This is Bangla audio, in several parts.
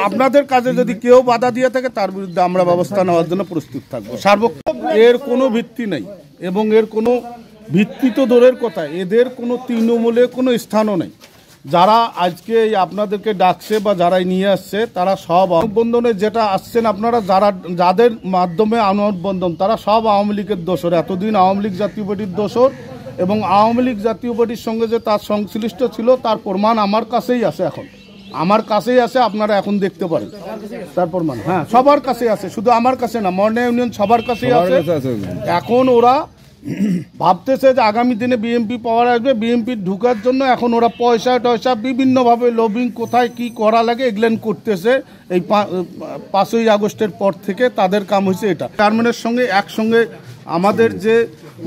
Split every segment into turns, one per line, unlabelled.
আপনাদের কাজে যদি কেউ বাধা দিয়ে থাকে তার বিরুদ্ধে আমরা ব্যবস্থা নেওয়ার জন্য প্রস্তুত থাকবো। সার্বক্ষণিক এর কোনো ভিত্তি নেই এবং এর কোনো ভিত্তি তো দূরের কথা, এদের কোনো তৃণমূলে কোনো স্থানও নেই। যারা আজকে আপনাদেরকে ডাকছে বা যারাই নিয়ে আসছে তারা সব মানববন্ধনে যেটা আসছেন আপনারা, যাদের মাধ্যমে মানববন্ধন তারা সব আওয়ামী লীগের দোসর। এতদিন আওয়ামী লীগ জাতীয় পার্টির দোসর এবং আওয়ামী লীগ জাতীয় পার্টির সঙ্গে যে তার সংশ্লিষ্ট ছিল তার প্রমাণ আমার কাছেই আছে। এখন আমার কাছেই আছে, আপনারা এখন দেখতে পারেন তার প্রমাণ। হ্যাঁ, সবার কাছে আছে, শুধু আমার কাছে না, মর্না ইউনিয়ন সবার কাছেই আছে। এখন ওরা ভাবতেছে যে আগামী দিনে বিএনপি পাওয়ার আসবে, বিএনপি ঢুকার জন্য এখন ওরা পয়সা টয়সা বিভিন্নভাবে লবিং কোথায় কি করা লাগে এগুলেন করতেছে। এই 5ই আগস্টের পর থেকে তাদের কাম হয়েছে এটা। চেয়ারম্যানের সঙ্গে একসঙ্গে আমাদের যে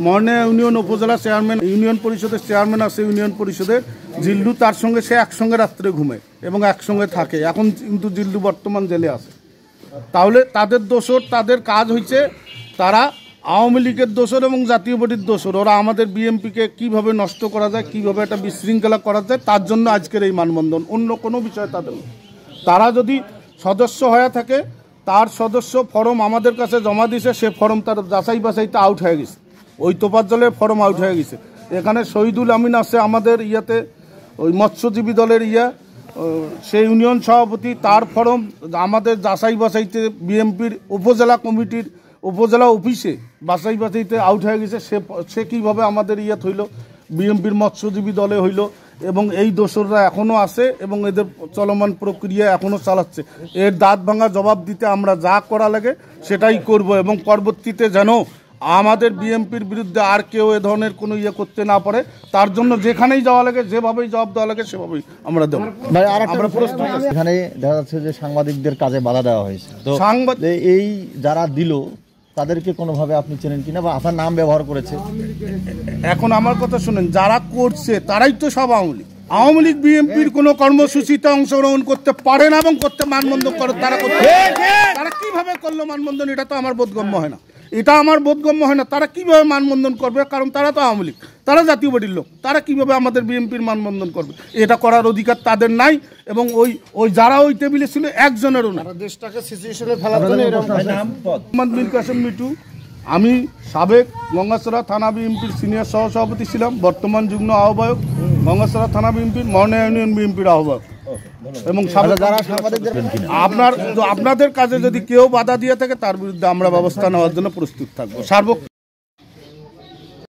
মর্না ইউনিয়ন উপজেলা চেয়ারম্যান, ইউনিয়ন পরিষদের চেয়ারম্যান আছে ইউনিয়ন পরিষদের জিল্লু, তার সঙ্গে সে একসঙ্গে রাত্রে ঘুমে এবং একসঙ্গে থাকে। এখন কিন্তু জিল্লু বর্তমান জেলে আছে। তাহলে তাদের দোসর, তাদের কাজ হয়েছে তারা আওয়ামী লীগের দোসর এবং জাতীয় পার্টির দোসর। ওরা আমাদের বিএনপিকে কিভাবে নষ্ট করা যায়, কিভাবে একটা বিশৃঙ্খলা করা যায়, তার জন্য আজকের এই মানববন্ধন, অন্য কোনো বিষয় তাদের। তারা যদি সদস্য হয়ে থাকে, তার সদস্য ফর্ম আমাদের কাছে জমা দিয়েছে, সে ফর্ম তার যাচাই বাছাইতে আউট হয়ে গেছে, ওই তোপাজ্জলের ফর্ম আউট হয়ে গেছে। এখানে শহীদুল আমিন আছে আমাদের ইয়াতে, ওই মৎস্যজীবী দলের সেই ইউনিয়ন সভাপতি, তার ফর্ম আমাদের যাচাই বাছাইতে বিএনপির উপজেলা কমিটির উপজেলা অফিসে বাছাই বাছাইতে আউট হয়ে গেছে। সে কীভাবে আমাদের হইল, বিএনপির মৎস্যজীবী দলে হইল। এবং এই দোসররা এখনও আছে এবং এদের চলমান প্রক্রিয়া এখনও চালাচ্ছে। এর দাঁত ভাঙা জবাব দিতে আমরা যা করা লাগে সেটাই করব এবং পরবর্তীতে যেন আমাদের বিএনপির বিরুদ্ধে আর কেউ এ ধরনের কোনো করতে না পারে, তার জন্য যেখানেই যাওয়া লাগে, যেভাবেই জবাব দেওয়া লাগে সেভাবেই আমরা দেবো। আমরা প্রস্তুত।
এখানে দেখা যাচ্ছে যে সাংবাদিকদের কাজে বাধা দেওয়া হয়েছে, তো এই যারা দিল তাদেরকে কোনোভাবে আপনি চেনেন কিনা বা আপনার নাম ব্যবহার করেছে?
এখন আমার কথা শুনেন, যারা করছে তারাই তো সব আওয়ামী লীগ। আওয়ামী লীগ বিএনপির কোনো কর্মসূচিতে অংশগ্রহণ করতে পারে না এবং করতে মানবন্ধন করে তারা করতে। তারা কিভাবে করলো মানবন্ধন, এটা তো আমার বোধগম্য হয় না, এটা আমার বোধগম্য হয় না। তারা কিভাবে মানবন্ধন করবে, কারণ তারা তো আওয়ামী লীগ, তারা জাতীয় পার্টির লোক, তারা কিভাবে আমাদের বিএনপির মানবন্ধন করবে? এটা করার অধিকার তাদের নাই এবং ওই যারা ওই টেবিলে ছিল একজনেরও না। দেশটাকে সিচুয়েশনে ফেলার জন্য মোহাম্মদ মীর কাসেম মিটু, আমি সাবেক গঙ্গাছড়া থানা বিএনপির সিনিয়র সহসভাপতি ছিলাম, বর্তমান যুগ্ম আহ্বায়ক গঙ্গাছড়া থানা বিএনপির, মর্না ইউনিয়ন বিএনপির আহ্বায়ক এবং আপনাদের কাজে যদি কেউ বাধা দিয়ে থাকে তার বিরুদ্ধে আমরা ব্যবস্থা নেওয়ার জন্য প্রস্তুত থাকবো।